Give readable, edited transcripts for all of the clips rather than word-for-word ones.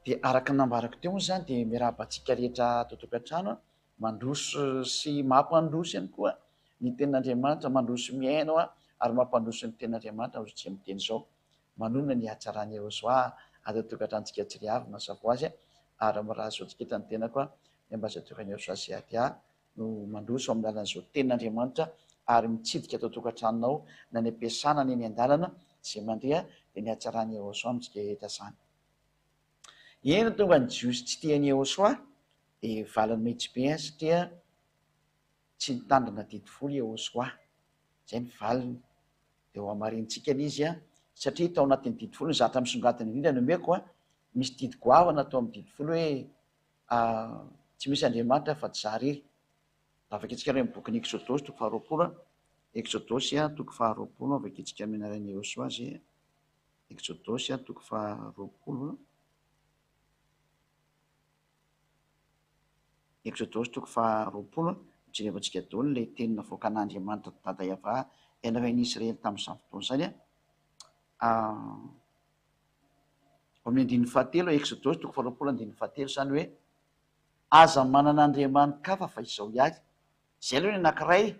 Dia araka nambarako teo moa zany dia miarabantsika rehetra totokantrano mandroso sy mampandroso ihany koa ny tenin'Andriamanitra, mandroso miaino ary mampandroso ny tenin'Andriamanitra ozy tsy miteny izao manonona ny hatsarany Iehosoa ato tokantrantsika Tsiriavy mazava ho azy ary miraha soatsiketra ny tenako ny ambasadorany Iehosoa Siadia no mandroso amin'ny alalan'izao tenin'Andriamanitra ary mitsidika ato tokantranonao na ny ampiasana ny eny an-dalana izay mandeha dia ny hatsarany Iehosoa amintsika rehetra zany. Eny tonga ny jiosy tsy tiany Iehosoa dia valiny mihitsy be satria tsy nitandrina didy folo Iehosoa, izay ny valiny dia ho amarintsika izy satria tao anatin'ny didy folo ny zatra misongadina indrindra no omeko misy didy goavana tao amin'ny didy folo hoe tsy misy Andriamanitra fa tsy zah irery. Avakintsika ireo bokin'ny Exodosy toko faharoapolo, Exodosy toko faharoapolo avakintsika amin'ny anaran'i Iehosoa azy. Exodosy toko faharoapolo, Exodosy toko faharoapolo mijerevantsika daholo ilay teny navoaka an'Andriamanitra dada Iava ianarany Israely tamin'izany fotoana izany amin'ny andininy fahatelo, Exodosy toko faharoapolo andininy fahatelo izany hoe aza manana andriamanikafa fa izao ihany. Izay aloha ny anankiray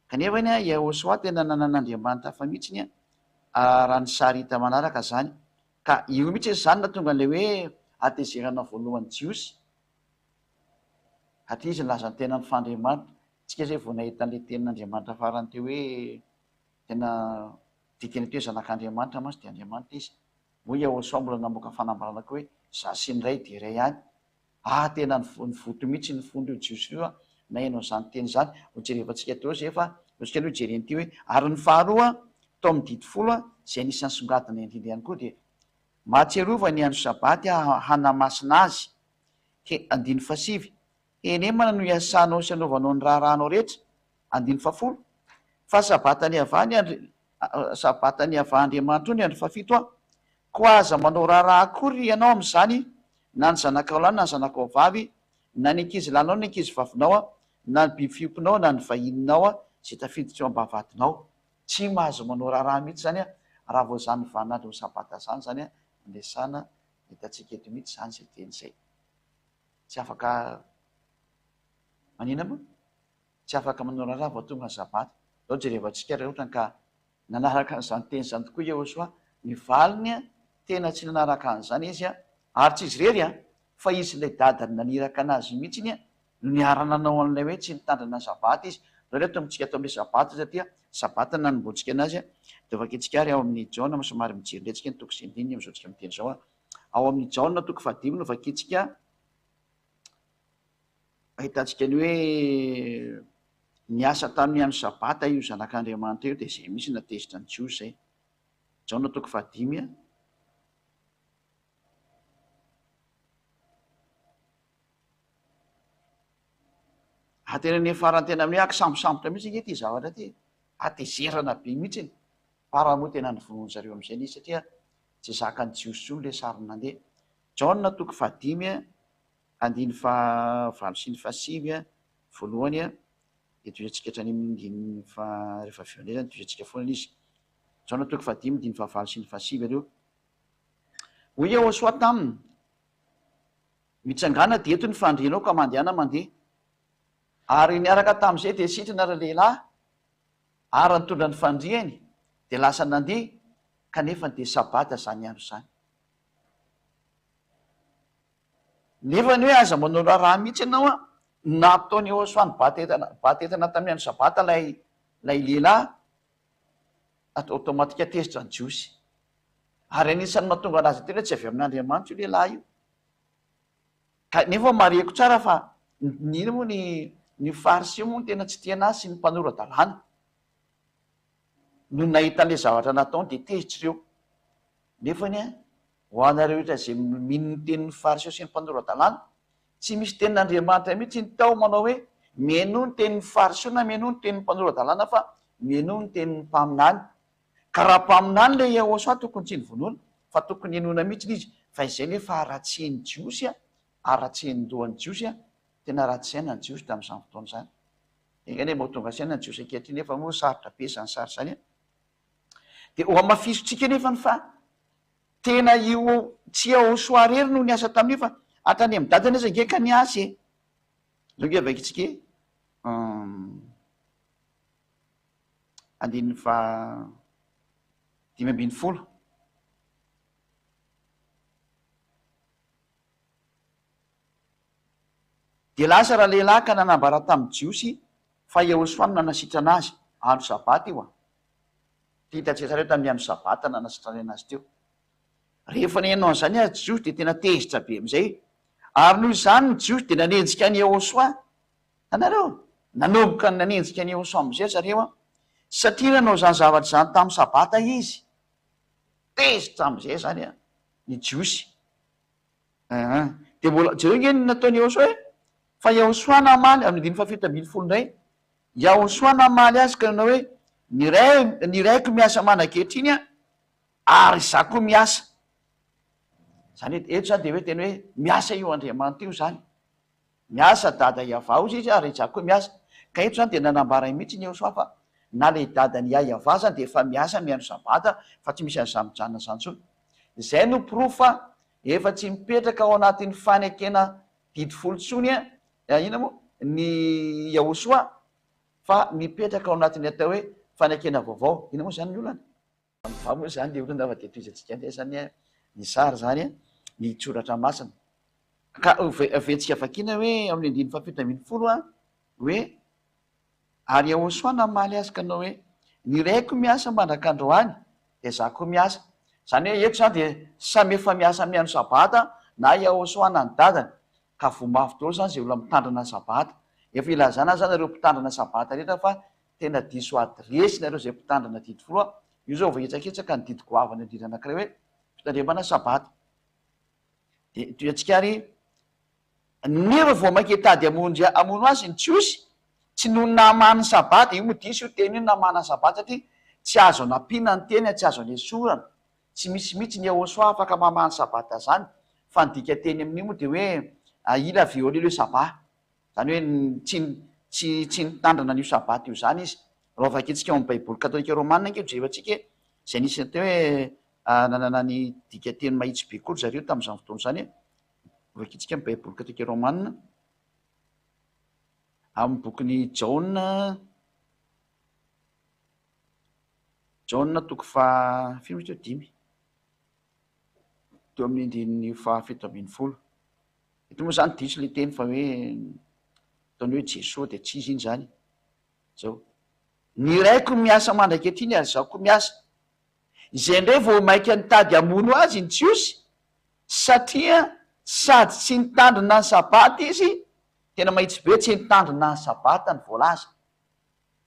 kanefa iny Iehosoa tena nanan'Andriamanitra hafa mihitsiny raha ny sary hita manaraka zany ka io mihitsy izany na tonga an'ilay hoe atezerana voalohan'ny jiosy atria izy nilaza ny tena ny fandriamanitra. Tsika zay vao nahita an'ilay tenin'Andriamanitra farany teo hoe tena dikany teo zanak'Andriamanitra mantsy dia Andriamanitra izy. Moa Iehosoa mbola namoaka fanambarana koa hoe za sy ny ray dia iray ihany. Tena ny voto mihitsy ny fondro io jiosy io na ianao izany teny izany ho jerevantsika teo zay fa ohatsika aloha jereny ity hoe ary ny faharoa tao amin'ny didy folo izay anisan'ny songadina indrindra ihany koa dia mahatsiarova ny andro sabaty hanamasina azy. Andiny fasivy enemana no iasanao sy anaovanao ny raharanao rehetra. Andiny fafolo fa sabatany ava Andriamanitra ny andro fafito koa aza manao raharaha akory ianao amin'izany na ny zanakao lahy na ny zanakao vavy na ny ankizy lanao ny ankizy vavinao na ny biby fiomponao na ny vahininao zay tafiditra eo am-bavahadinao. Tsy mahazo manao raharaha mihitsy zany raha vao zany vanandro sabata zany zany andesana hitatsika eto mihitsy zany zay teny izay. Tsy afaka manina moa tsy afaka manao raharaha vao tonga ny sabata. Zao jerevantsika raha ohatra ka nanaraka an'izany teny izany tokoa Iehosoa ny valiny tena tsy nanaraka an'izany izy ary tsy izy rery fa izy ilay dadany naniraka anazy mihitsy iny no niara-nanao an'ilay hoe tsy nitandrina sabata izy. Zao reto amintsika atao amin'ilay sabata satria sabata nanomboantsika anazy dia vakintsika ary ao amin'ny Jaona somary mijery ndretsika ny toko sy andininy amin'izao tsika miteny izao ao amin'ny Jaona toko fahadimy no vakintsika ahitantsika ny hoe niasa tamin'ny andro sabata io zanak'Andriamanitra io dia izay misy natezitra ny jiosy izay. Jaona toko fahadimy tena ny farantena amin'ny sambosambotra mihitsy ity zavatra ty atezerana be mihitsy para moa tena ny vonoany zareo amin'izay izy satria tsy zaka ny jiosy io ilay sary nandeha. Jaona toko fahadimy andiny fahavalo sy ny fahasivy voalohany dia toizantsika hatrany amin'ny andininy rehefa avy eo indrindra toizantsika foana izy. Jaona toko fahadimy andiny fahavalo sy ny fahasivy aleo hoy Iehosoa taminy mitsangana dia eto ny fandrianao ka mandehana mandeha ary niaraka tamin'izay dia sitrana lehilahy ary nitondra ny fandriany dia lasa nandeha kanefa dia sabata zany andro izany. Nefa ny hoe aza manao raharaha mihitsy ianao nataony Iehosoa ny batetana tamin'ny andro sabata lay lehilahy automatika tezitra ny jiosy ary anisan'ny mahatonga anazy tena tsy avy amin'Andriamanitra io lehilahy io. Kanefa mareko tsara fa nina moa ny fariseo moa tena tsy tiana azy sy ny mpanoran-dalàna no nahita an'ilay zavatra nataony dia tezitra ireo. Nefany ho anareo rehetra izay mino ny tenin'ny fariseo sy ny mpanoran-dalàna tsy misy tenin'Andriamanitra mihitsy ny tao manao hoe mihaino ny tenin'ny fariseo na mihaino ny tenin'ny mpanoran-dalàna fa mihaino ny tenin'ny mpaminany. Ka raha mpaminany ilay Iehosoa tokony tsy nyvonoana fa tokony henoina mihitsy izy fa izay nefa aratsian'ny jiosy aratsian'ny dohan'ny jiosy tena ratsy saina ny jiosy tamin'izany fotoana izany. Engany mahatonga saina ny jiosy ankehitriny nefa moa sarotra be izany sary izany dia ho amafisontsika nefa ny fa tena io tsy ao soarery no niasa tamin'io fa atrany amin'ny dadana izy ngeka ny asy zao nge vaikitsika andiny fa 5 de lasa raha lehilahy ka nanambara tamin'ny jiosy fa Ehosoa no nanasitrana azy andro sabata io tia hitantsika reo tamin'ny andro sabata nanasitrana anazy teo. Rehefa nenao an'izany a jiosy de tena tezitra be am'izay ary noho izany ny jiosy de nanenjika ny Ehosoa. Anareo nanomboka ny nanenjika ny Ehosoa am'izay zareo satria nanao zany zavatra zany tamin'ny sabata izy tezitra am'izay zany ny jiosy. De mbola jereo nge nataony Ehosoa fa Ehosoa namaly amin'ny 7 ndray Ehosoa namaly azy ka nanao hoe ny raiko miasa manakehitriny ary za koa miasa. Zany eto zany de hoe tena hoe miasa io Andriamanitra io zany, miasa dada iavao izy ary za koa miasa. Ka eto zany de nanambara mihitsy ny Ehosoa fa na le dadany iavao zany de efa miasa miandro sabata fa tsy misy an'izany mijanona zany tsony. Zay no profa efa tsy mipetraka ao anatin'ny fanekena didifolo tsony ina moa ny Ehosoa fa mipetraka ao anatin'ny atao hoe fanekena vaovao. Ina moa zany ny olana va moa zany le olana fa de toizatsika nde zany ny sary zany ny tsoratra masina ka ventsika vakina hoe amin'ny 7 hoe ary Ehosoa namaly azy ka anao hoe ny raiko miasa mandrak'androany de za koa miasa. Zany hoe eto zany de samy efa miasa miandro sabata na Ehosoa na ny dadany ka vombavy daholo zany zay olona mitandrina sabata. Efa ilazana zany nareo mpitandrina sabata rehetra fa tena diso adresy nareo zay mpitandrina didifolo io zao vao etsaketsaka ny didy goavana indrindra anankiray hoe fitandremana sabata. De toatsika ary nefa vao mainke tady amono azy ny jiosy tsy no namany sabata io modisy io teny io namana sabata satria tsy azo anampiana ny teny tsy azo anesorana tsy misy mihitsy ny Ehosoa afaka mamany sabata zany fa nidika teny amin'io moa de hoe ila violé le sabata zany hoe tsy nitandrina n'io sabata io zany izy. Raha vakitsika ao amin'ny baiboly katolika romanina nke jevatsika zay nisy teo hoe nanana ny dika teny mahitsy be kory zareo tamin'izany fotoana zany vakitsika amin'ny baiboly katolika romanina amin'ny bokiny Jaona 5 teo amin'ny andininy 7 eto moa zany diso le teny fa hoe ataony hoe Jesosy de tsy izy iny zany zao ny raiko miasa mandrakehitriny ary zaho koa miasa. Izay ndray vao mainka nitady amono azy ny jiosy satria sady tsy nitandrina ny sabata izy tena mahitsy be tsy nitandrina ny sabata ny voalaza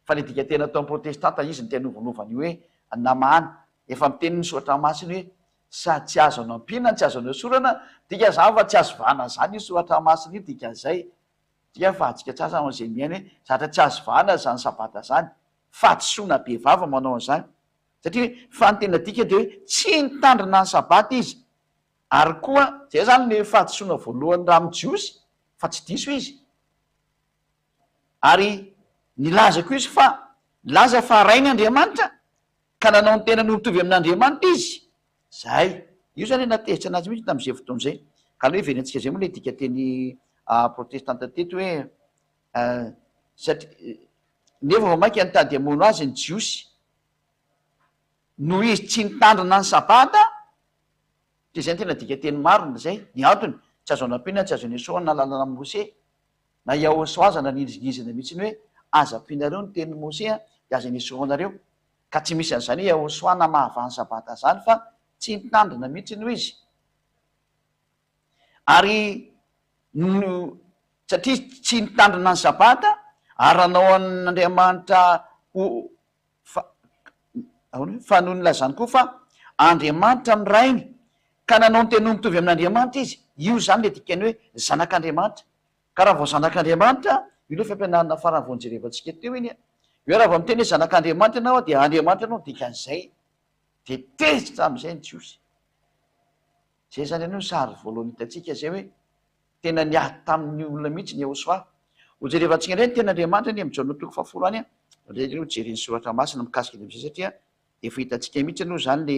fa le dika tena atao protestanta izy ny tena novonovany hoe namana efa miteny ny soratra masiny hoe sady tsy azo anampiana tsy azo anesorana dika zany fa tsy azo vana zany io soratra masiny io dika zay tia fa atsika tsasa am'izay miaina hoe zatra tsy azo vana zany sabata zany fatsoana be vava manao an'izany satria fa ny tena dika de hoe tsy nitandrina ny sabata izy ary koa zay zany le fahatosoana voalohany raha mijiosy fa tsy diso izy ary nilaza ko izy fa laza fa rainy Andriamanitra ka nanao ny tena no mitovy amin'Andriamanitra izy zay io zany natezitra anazy mihitsy tamin'izay fotoana zay ka le hoe venantsika zay moa le dika teny protestanta teto hoe satria nefa vao mainka nitady amono azy ny jiosy no izy tsy nitandrina ny sabata de zay ny tena dika teny marina zay ny antony tsy azo anampiana tsy azo anesorana na lalana amin'ny Mose na Ehosoa aza nanindringizana mihitsiny hoe aza ampianareo ny tenin'ny Mose de aza anesoranareo ka tsy misy an'izany hoe Ehosoa na mahavany sabata zany fa tsy nitandrina mihitsy no izy ary no satria tsy nitandrina ny sabata ary anao an'Andriamanitra fa noho ny lazany koa fa Andriamanitra ny rainy ka nanao ny tena mitovy amin'Andriamanitra izy io zany le dikany hoe zanak'Andriamanitra. Ka raha vao zanak'Andriamanitra io le fampianarana farany vao nijerevantsika teo iny hoe raha vao miteny hoe zanak'Andriamanitra ianao de Andriamanitra anao dikan'izay de tezitra am'izay ny jiosy zay zany anao sary voalohany hitatsika zay hoe tena niady tamin'ny olona mihitsy ny Ehosoa hojerevantsika indray ny ten'Andriamanitra ny amin'ny Jaona 10 any a jereny soratra masina mikasika am'izay satria efa hitantsika mihitsy aloha zany le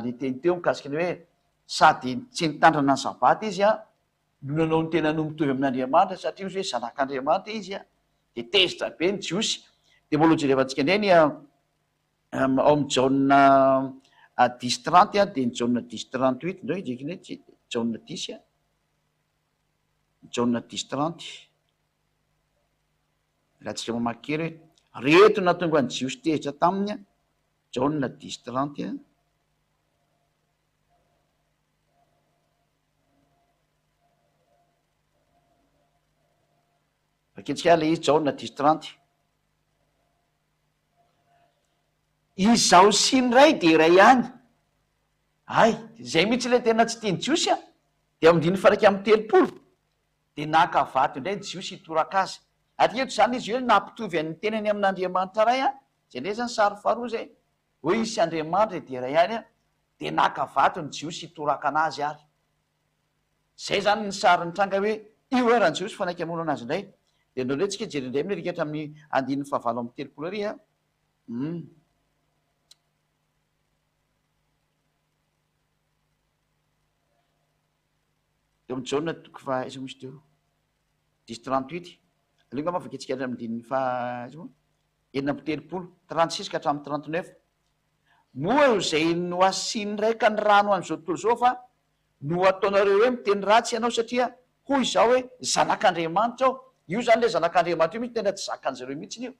ny teny teo mikasika ny hoe sady tsy nitandrana ny sabata izy a no nanao ny tena no mitovy amin'Andriamanitra satria izy hoe zanak'Andriamanitra izy a de tezitra be ny jiosy. De mbola jerevantsika indray ao amin'ny jauna 10:30 a de ny jauna 10:38 ndray ndraiky ny hoe jauna 10 a jauna 10:30 raha tsika mamaky kely hoe reto na tonga ny jiosy tezitra taminy a jauna 10:30 a vaketsika le izy jauna 10:30 izaho sy ny ray de ray ihany ay zay mihitsy le tena tsy tiany jiosy a de amindiny faraiky amin'ny telopolo de naka vato indray jiosy hitoraka azy atreto zany izy hoe nampitovy an'ny tenany amin'Andriamanitra ray a zay ndray zany sary faharoa zay hoe isy Andriamanitra de ray ihany a de naka vato ny jiosy hitoraka anazy ary zay zany ny sary nitranga hoe io raha ny jiosy fanaiky amono anazy indray de ndreo ndray tsika jery indray mirikatra amin'ny andin'ny fahavalo amin'ny telopolo ary a eo amin'ny jauna toko fa isa misy teo 10:38 alinga mavaka antsika amindin'ny enina amby telopolo 36 ka hatramin'ny 39 moa zay no asiny raika ny rano an'izao tontolo zao fa no ataonareo hoe miteny ratsy ianao satria hoy izao hoe zanak'Andriamanitra ao io zany le zanak'Andriamanitra io mihitsy tena tsy zakan'zareo mihitsy io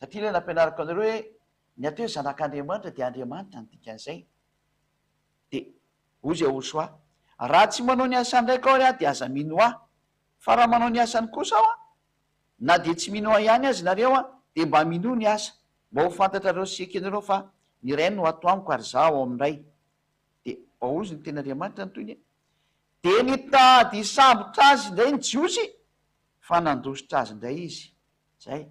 satria le nampianarako anareo hoe ny atao hoe zanak'Andriamanitra de Andriamanitra ny dikan'izay de hoy zay osoa raha tsy manao ny asany raika ao ary a de aza mino ahy fa raha manao ny asany kosa ao a na de tsy mino ahy ihany azy nareo a de mba mino ny asa mba ho fantatrareo seky anareo fa ny ray no ato amiko ary za ao amin'ray de ozy ny tena Andriamanitra ny toyny de nitady sambotra azy indray ny jiosy fa nandositra azy indray izy zay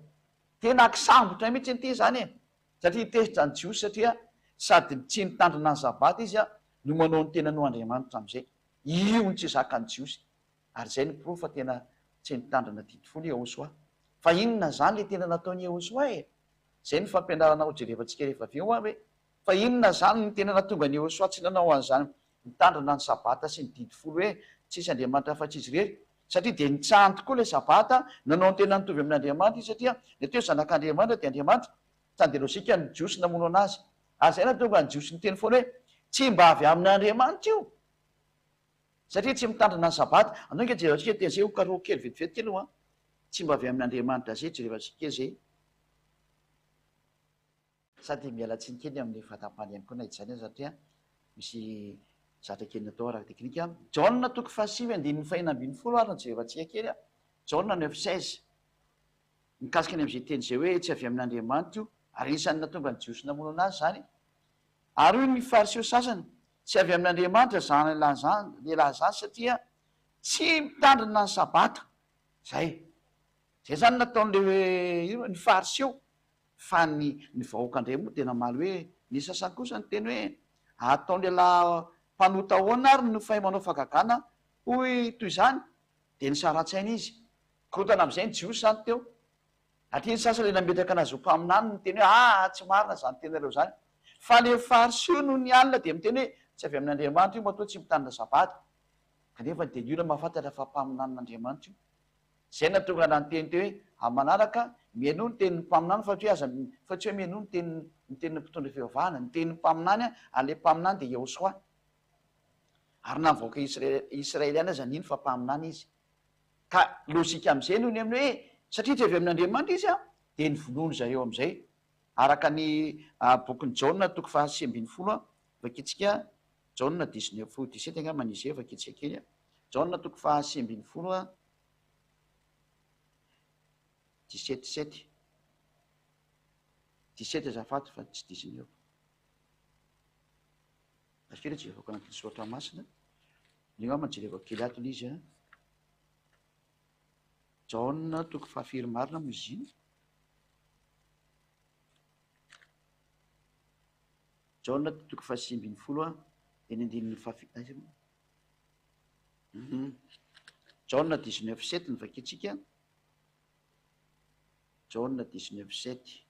tena akisambotra mihitsy ny ty zany e satria tezitra ny jiosy satria sady tsy nitandrina ny sabata izy a no manao ny tena no Andriamanitra am'izay io ny tsy zaka ny jiosy ary zay ny prov fa tena tsy nitandrina titofolo Ehosoa fa inona zany le tena nataony Ehosoa e zay ny fampianarana ho jerevantsika rehefa avy eo a hoe fa inona zany ny tena natonga ny Ehosoa tsy nanao an'izany nitandrina ny sabata sy ny didifolo hoe tsisy Andriamanitra fa tsy izy rery satria de nitsahany tokoa le sabata nanao ny tena nitovy amin'Andriamanitra izy satria ny teo zanak'Andriamanitra de Andriamanitra tandereo sika ny jiosy namono anazy ary zay natonga ny jiosy ny teny foana hoe tsy mba avy amin'Andriamanitra io satria tsy mitandrina ny sabata anao nge jerevantsika teny zay hokaroa kely vetivety kely io a tsy mba avy amin'Andriamanitra zay jerevantsika zay sady mialatsiny kely amin'ny fatampany ihany koa na itsany satria misy zatra kely natao araky teknika jauna toko fahasivy andininy fahina ambin'ny folo ary jerevantsika kely a jauna 9:16 mikasika any am'izay teny zay hoe tsy avy amin'Andriamanitra io ary isan'ny natonga ny jiosy namono anazy zany ary hoy ny fariseo sasany tsy avy amin'Andriamanitra zany lehilahy zany satria tsy mitandrina ny sabata zay zany nataon'le ny fariseo fa ny vahoaka indray moa tena maly hoe ny sasany kosa ny teny hoe ataon'lehilahy mpanota ahoana ary no fahay manao fagagana hoy toy zany de ny saratsaina izy kotana am'izay ny jiosy zany teo atria ny sasa le nametraka anazy ho mpaminany ny teny hoe tsy marina zany tenareo zany fa le fariseo no ny alina de miteny hoe tsy avy amin'Andriamanitra io matoa tsy mitandrina sabata kanefa de iona mahafantatra fa mpaminan'Andriamanitra io zay natonga na ny teny teo hoe amanaraka miaino ny tenin'ny mpaminany fa tsy hoe miaino ny tenin'ny mpitondra fivavahana ny tenin'ny mpaminany a ale mpaminany de Ehosoa ary navoaka Israeliana zany iny fa mpaminany izy ka lozika am'izay noho ny amin'ny hoe satria tsy avy amin'Andriamanitra izy a de ny vonono zareo am'izay araka ny bokyny jauna toko fahasy ambin'ny folo a vaketsika jauna 19:17 anga manisy vaketsika kely a jauna toko fahasy ambin'ny folo a 17 azafaty fa tsy 19 akely jerevako anatin'ny soratra masina ny ao manjerevako kely ato le izy a jauna toko fahafiry marina mo izy iny jauna toko fahasy ambin'ny folo a eny andininy jauna 19:7 ny vaketsika jauna 19:7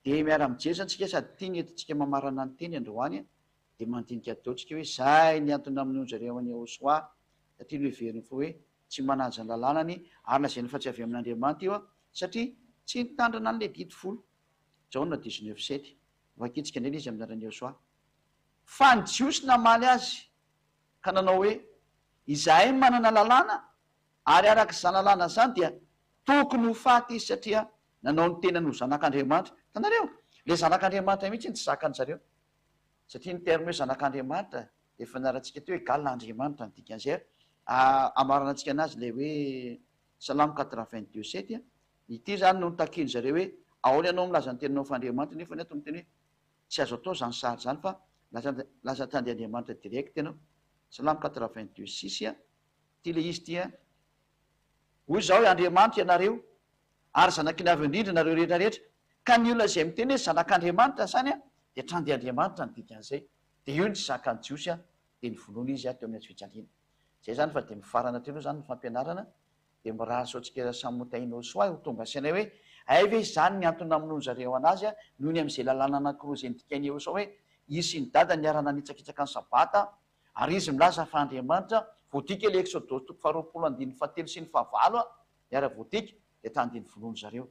de miara mijery zany tsika sady tia ny entintsika mamarana ny teny androany dia mandinika ataontsika hoe zay ny antony amin'ny zareo any Ahosoa satria no heveriny fo hoe tsy manaja ny lalànany ary lazainy fa tsy avy amin'Andriamanitra io satria tsy nitandrina an'le dity folo Jaona 19:7 vakitsika indrindra izy amin'ny anarany Ahosoa fa ny jiosy namaly azy ka nanao hoe izahay manana lalàna ary araka izany lalàna zany dia tokony ho faty izy satria nanao ny tenany ho zanak'Andriamanitra tanareo le zanak'Andriamanitra mihitsy ny tsy zakany zareo satria ny terme hoe zanak'Andriamanitra dia fanarantsika teo hoe galin'Andriamanitra ny dikan'izay amarana antsika anazy le hoe Salamo 82:7 ity zany no nitakiny zareo hoe ahoana ianao milaza ny teninao f'Andriamanitra nefa ny ato miteny hoe tsy azo atao zany sary zany fa laza tany Andriamanitra direct ianao Salamo 82:6 ty le izy tia hoy zao hoe Andriamanitra ianareo ary zanaky ny avy indrindra nareo rehetra rehetra ka ny olona izay miteny hoe zanak'Andriamanitra zany dia trano dia Andriamanitra ny dikan'izay dia io ny tsy zakany jiosy dia ny vonoana izy teo amin'ny fijaliana zay zany fa dia mifarana teo zany ny fampianarana dia miraso antsika samotaina Ahosoa ho tonga sainay hoe ay ve zany ny antony namonoany zareo anazy noho ny amin'izay lalàna anankiroa izay nidikainy Ahosoa hoe izy sy ny dada niarana nitsakitsaka ny sabata ary izy milaza fa Andriamanitra voadika le Exodus 20:7 sy ny 9 niara voadika dia tandiny vonoany zareo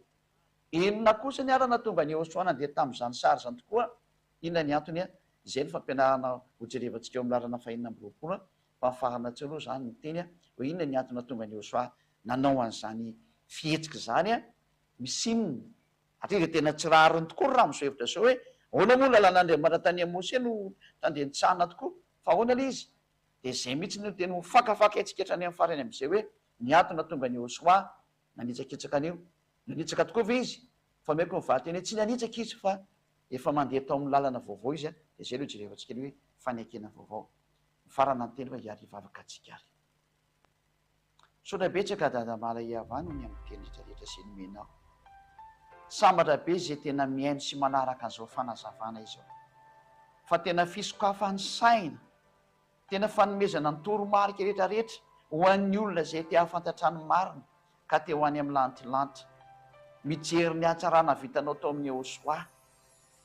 inona kosa ny arana tonga ny Ahosoa nandeha tamin'izany sary zany tokoa inona ny antony izay ny fampianarana hojerevantsika eo amin'ny lalana fahinana amby roapolo fa mifarana tsy aloha zany ny teny hoe inona ny antony tonga ny Ahosoa nanao an'izany fihetsika zany misinina atria dia tena tsy rariny tokoa raha miso hevitra zao hoe ahoana moa lalàn'Andriamanitra tany Mose no tandeha nitsahana tokoa fa ahoana le izy dia zay mihitsy no tena fakafaka etsika hatrany amin'ny farany amin'izay hoe ny antony tonga ny Ahosoa nanitsakitsaka an'io nanitsaka tokoa ve izy fa maiko mivady teny hoe tsy nanitsaka izy fa efa mandeha tao amin'ny lalana vaovao izy dia zay lo jerevantsika hoe fanekena vaovao mifarana ny teny hoe iary hivavaka atsika ary sotra betsaka dada mala iavany ny amin'ny teny rehetrarehetra sy ny menao sambatra be zay tena mihaino sy manaraka an'izao fanazavana izao fa tena fisokafan'ny saina tena fanomezana ny toromarika rehetrarehetra ho an'ny olona zay te hahafantatrany marina ka te ho any amin'ny lantilanitra mijery ny hatsarana vitanao tao amin'ny Ahosoa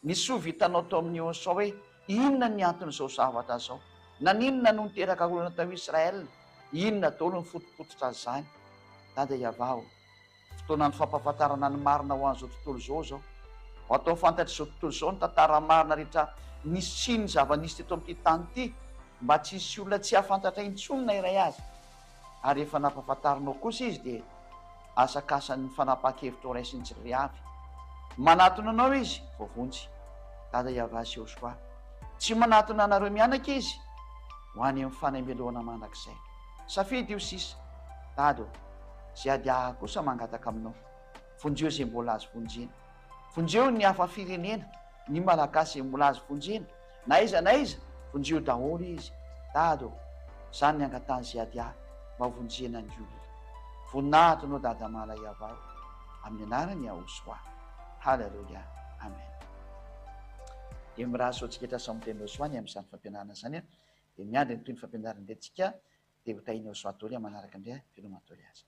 ny soa vitanao tao amin'ny Ahosoa hoe inona ny anton'izao zavatra zao naninona no niteraka olona tao Israel inona daholo ny fotopototra zany dada iavao fotoana ny fampahafantarana ny marina ho an'izao tontolo zao zao ho atao fantatra izao tontolo zao ny tantara marina rehetra nisy sy ny zava-nisy teto amin'ity tany ity mba tsy hisy olona tsy hafantatra intsonina iray azy ary efa nampahafantarinao kosa izy dia asakasan'ny fanapaha-kevitra ray sy ny tsiry avy manatona anao izy voavonjy dada iava sy Ahosoa tsy manatona anareo mianaka izy ho any amin'ny fanameloana manak'izay safidy io sisa dado zay adia kosa mangataka aminao vonjeo zay mbola azo vonjena vonjeo ny hafa firenena ny malagasy mbola azo vonjena na iza vonjeo daholo izy dado zany ny angatany zay adia mba vonjena ny olona voninahitra anao dada mala iavao amin'ny anarany Ahosoa haleloia amen dia miraso antsika etra samoteny Ahosoa ny amin'izany fampianarana zany dia miandry ny toy ny fampianarana ndratsika dia ho tahiny Ahosoa tory manaraka indray filomatory azy